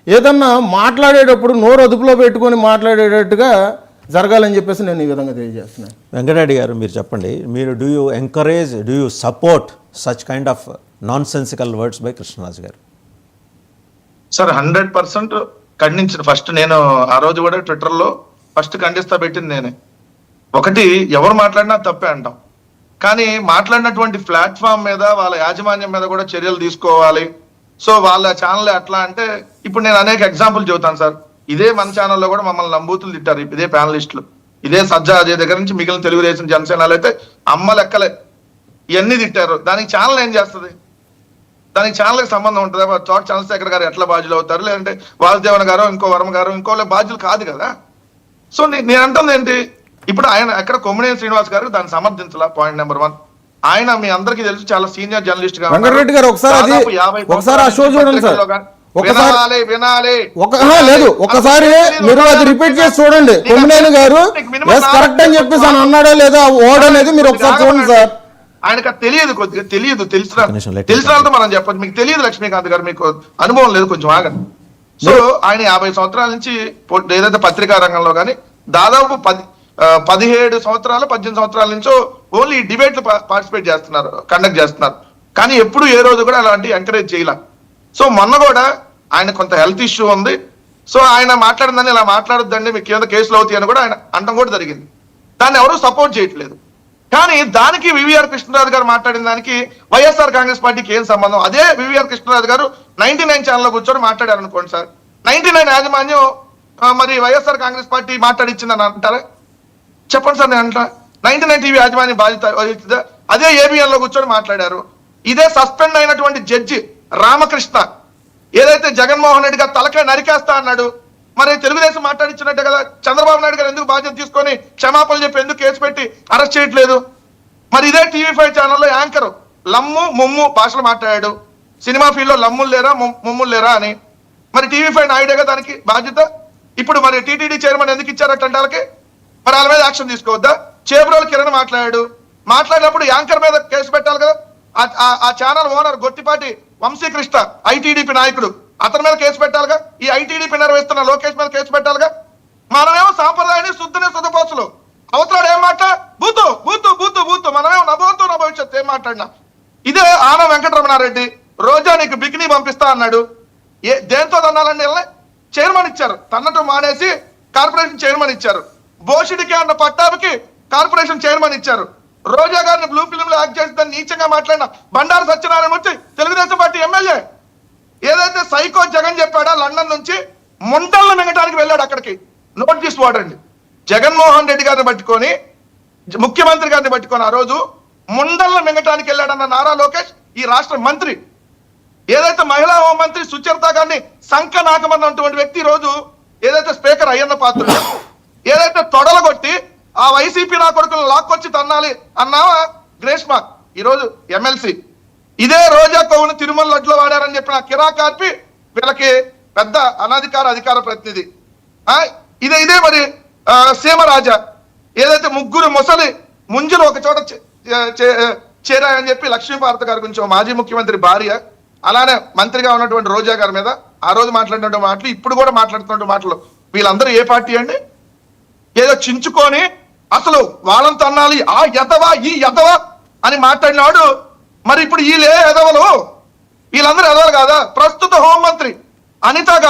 ఏదన్నా మాట్లాడేటప్పుడు నోరు అదుపులో పెట్టుకొని మాట్లాడేటట్టుగా జరగాలని చెప్పేసి నేను ఈ విధంగా తెలియజేస్తున్నాను. వెంకటరెడ్డి గారు మీరు చెప్పండి, మీరు do you support such kind of non sensical words by Krishnaraju గారు? సార్ 100% ఖండించిన. ఫస్ట్ నేను ఆ రోజు కూడా ట్విట్టర్లో ఫస్ట్ ఖండిస్తా పెట్టింది నేనే. ఒకటి, ఎవరు మాట్లాడినా తప్పే అంటాం, కానీ మాట్లాడినటువంటి ప్లాట్ఫామ్ మీద వాళ్ళ యాజమాన్యం మీద కూడా చర్యలు తీసుకోవాలి. సో వాళ్ళ ఛానల్ ఎట్లా అంటే, ఇప్పుడు నేను అనేక ఎగ్జాంపుల్ చెబుతాను సార్. ఇదే మన ఛానల్లో కూడా మమ్మల్ని నంబూతులు తిట్టారు, ఇదే ప్యానలిస్టులు, ఇదే సజ్జా అజయ్ దగ్గర నుంచి మిగిలిన తెలుగుదేశం జనసేనలు అయితే అమ్మ లెక్కలే ఇవన్నీ తిట్టారు. దానికి ఛానల్ ఏం చేస్తుంది? దానికి ఛానల్కి సంబంధం ఉంటుందా? చోట చంద్రశేఖర్ గారు ఎట్లా బాధ్యులు అవుతారు, లేదంటే వాసుదేవన్ గారు ఇంకో వర్మ గారు ఇంకో బాధ్యులు కాదు కదా. సో నేను అంటుంది ఏంటి, ఇప్పుడు ఆయన ఎక్కడ కొమ్మినేని శ్రీనివాస్ గారు దాన్ని సమర్థించాల. పాయింట్ నెంబర్ 1, ఆయన మీ అందరికీ తెలుసు చాలా సీనియర్ జర్నలిస్ట్ గా. వెంకటరెడ్డి గారు ఒకసారి ఆ షో చూడండి సార్. లేదు, ఒకసారి మీరు అది రిపీట్ చేసి చూడండి. కొమ్మినేని గారు కరెక్ట్ అని చెప్పేసి అని అన్నాడా లేదా ఓడ్ అనేది మీరు ఒకసారి చూడండి సార్. ఆయనకు తెలియదు, కొద్దిగా తెలియదు, తెలిసినంత మనం చెప్పచ్చు. మీకు తెలియదు లక్ష్మీకాంత్ గారు, మీకు అనుభవం లేదు, కొంచెం ఆగండి. సో ఆయన 50 సంవత్సరాల నుంచి ఏదైతే పత్రికా రంగంలో కానీ దాదాపు 17 సంవత్సరాలు 18 సంవత్సరాల నుంచో ఓన్లీ డిబేట్లు పార్టిసిపేట్ చేస్తున్నారు, కండక్ట్ చేస్తున్నారు. కానీ ఎప్పుడు ఏ రోజు కూడా అలాంటి ఎంకరేజ్ చేయాల. సో మొన్న కూడా ఆయన కొంత హెల్త్ ఇష్యూ ఉంది, సో ఆయన మాట్లాడిందని ఇలా మాట్లాడొద్దండి మీకు ఏదో కేసులు అవుతాయి అని కూడా ఆయన అనడం కూడా జరిగింది. దాన్ని ఎవరు సపోర్ట్ చేయట్లేదు. కానీ దానికి వివిఆర్ కృష్ణరాజు గారు మాట్లాడిన దానికి వైఎస్ఆర్ కాంగ్రెస్ పార్టీకి ఏం సంబంధం? అదే వివిఆర్ కృష్ణరాజు గారు 99 ఛానల్లో కూర్చొని మాట్లాడారు అనుకోండి సార్, 99 యాజమాన్యం మరి వైఎస్ఆర్ కాంగ్రెస్ పార్టీ మాట్లాడిచ్చిందని అంటారా? చెప్పండి సార్. నేను అంటా 99 టీవీ యాజమాన్యం బాధ్యత వహిస్తుందా? అదే ఏబిఎన్ లో కూర్చొని మాట్లాడారు. ఇదే సస్పెండ్ అయినటువంటి జడ్జి రామకృష్ణ ఏదైతే జగన్మోహన్ రెడ్డి గారు తలకాయ నరికేస్తా అన్నాడు, మరి తెలుగుదేశం మాట్లాడించినట్టే కదా. చంద్రబాబు నాయుడు గారు ఎందుకు బాధ్యత తీసుకొని క్షమాపణలు చెప్పి ఎందుకు కేసు పెట్టి అరెస్ట్ చేయట్లేదు? మరి ఇదే టీవీ5 ఛానల్లో యాంకర్ లమ్ము ముమ్ము భాషలు మాట్లాడాడు. సినిమా ఫీల్డ్ లో లమ్ములు లేరా ముమ్ములు లేరా అని. మరి టీవీ5 నాయుడేగా దానికి బాధ్యత. ఇప్పుడు మరి టీటీడీ చైర్మన్ ఎందుకు ఇచ్చారటంటే వాళ్ళకి, మరి వాళ్ళ మీద యాక్షన్ తీసుకోవద్దా? చేబ్రోలు కిరణ్ మాట్లాడినప్పుడు యాంకర్ మీద కేసు పెట్టాలి కదా. ఆ ఛానల్ ఓనర్ గొట్టిపాటి వంశీకృష్ణ ఐటీడీపీ నాయకుడు, అతని మీద కేసు పెట్టాలిగా. ఈ ఐటీడీపీ నిర్వహిస్తున్న లోకేష్ మీద కేసు పెట్టాలిగా. మనమేమో సాంప్రదాయాన్ని శుద్ధపోసులు, అవతలాడు ఏం మాట్లా బూతు బూతు బూతు బూతు, మనమేమో నభవంతు నా భవిష్యత్తు ఏం మాట్లాడినా. ఇదే ఆనం వెంకటరమణారెడ్డి రోజా నీకు బికినీ పంపిస్తా అన్నాడు. దేంతో తన్నాలండి? చైర్మన్ ఇచ్చారు, తన్నటం మానేసి కార్పొరేషన్ చైర్మన్ ఇచ్చారు. బోషిడికి అన్న పట్టాభికి కార్పొరేషన్ చైర్మన్ ఇచ్చారు. రోజా గారిని బ్లూ ఫిల్మ్ లో యాక్ట్ చేసి దాన్ని నీచంగా మాట్లాడిన బండారు సత్యనారాయణ వచ్చి తెలుగుదేశం పార్టీ ఎమ్మెల్యే ఏదైతే సైకో జగన్ చెప్పాడో లండన్ నుంచి ముండలను మింగటానికి వెళ్ళాడు. అక్కడికి నోట్ తీసి వాడండి. జగన్మోహన్ రెడ్డి గారిని పట్టుకొని ముఖ్యమంత్రి గారిని పట్టుకొని ఆ రోజు ముండలను మింగటానికి వెళ్ళాడన్న నారా లోకేష్ ఈ రాష్ట్ర మంత్రి, ఏదైతే మహిళా హోంమంత్రి సుచరిత గారిని సంకనాకమన్నటువంటి వ్యక్తి ఈ రోజు ఏదైతే స్పీకర్ అయ్యన్న పాత్ర ఏదైతే తొడలగొట్టి ఆ వైసీపీ నా కొడుకులను లాక్కొచ్చి తన్నాలి అన్నావా గ్రేష్మా ఈరోజు ఎమ్మెల్సీ. ఇదే రోజా కొవ్వును తిరుమల లడ్లో వాడారని చెప్పిన కిరాకార్పి వీళ్ళకి పెద్ద అధికార ప్రతినిధి. ఇదే మరి సీమరాజా ఏదైతే ముగ్గురు ముసలి ముంజులు ఒక చోట చేరాయని చెప్పి లక్ష్మీపార్వతి గారి గురించి మాజీ ముఖ్యమంత్రి భార్య, అలానే మంత్రిగా ఉన్నటువంటి రోజా గారి మీద ఆ రోజు మాట్లాడినటువంటి మాటలు ఇప్పుడు కూడా మాట్లాడుతున్న మాటలు, వీళ్ళందరూ ఏ పార్టీ అండి? ఏదో చించుకొని అసలు వాళ్ళని తన్నాలి ఆ ఎదవా ఈ ఎదవా అని మాట్లాడినాడు. మరి ఇప్పుడు వీళ్ళే ఎదవలు, వీళ్ళందరూ ఎదవలు కాదా? ప్రస్తుత హోంమంత్రి అనిత